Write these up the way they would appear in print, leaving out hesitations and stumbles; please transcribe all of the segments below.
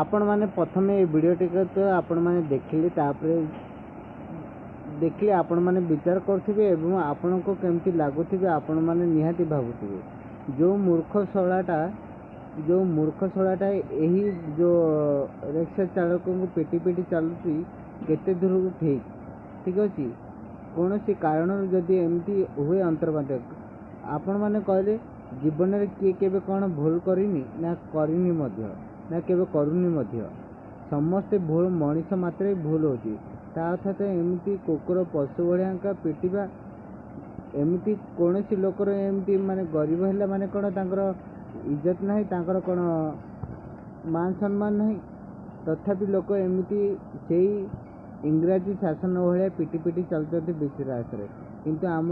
आपण मैंने प्रथम ये वीडियो टिके तो आपण मैंने देखिले देखिले आपण मैंने विचार करुवे एवं आपण को केमती लगुवे आपण मैंने निहाती भावुवे जो मूर्ख शोलाटा यही जो रिक्शा चालक को पेटी पेटी चलुची केते दूर ठीक अच्छी कौन सी कारण जदि एमती हुए अंतर्गत आपण मैंने कहले जीवन में किए केबे कौन भूल करनी ना करनी ना केबे करूनी समस्ते भूल मनीष मात्र भूल होती अर्थात एमती कुकुर पशु भाया पिटिबा एमती कौन सी लोकर एमती माने गरीब है माने कौन तांकर इज्जत नहीं तांकर कौन मान सम्मान नहीं तथापि लोक एमती से इंग्राजी शासन भाया पिटी पिटी चलते बेसी रास्तार किंतु आम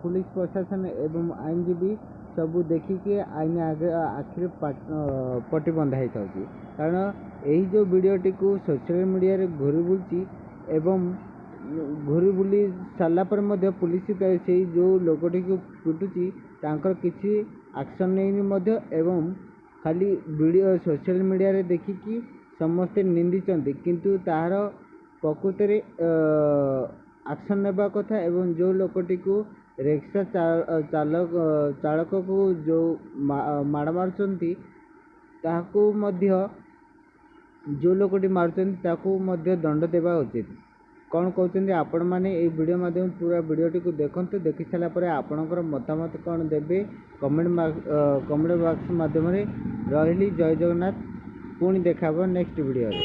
पुलिस प्रशासन एवं आईनजीवी सबू देखिए आईन आगे आखिर पटी बंधा ही कारण यही जो वीडियोटी को सोशल मीडिया रे घूरी बुलची एवं घूरी बुली सारा पर मध्य पुलिस से जो लोकटी को पिटुची तांकर किसी एक्शन नहीं एवं खाली वीडियो सोशल मीडिया रे देखिकी समस्ते निंदी किंतु तार प्रकृत एक्शन नेबा कथा एवं जो लोकटी को रिक्शा चालक को जो माड़ मारुचंती ताकू मध्य जो लोकटी मारुचंती ताकू मध्य दंड देवा उचित कौन कहते आपण मैंने ये वीडियो माध्यम पूरा वीडियोटी को देखते देखि सारा पर आपणकर मतामत कौन देवे कमेंट बॉक्स माध्यम रही जय जगन्नाथ पुणी देखा नेक्स्ट वीडियो।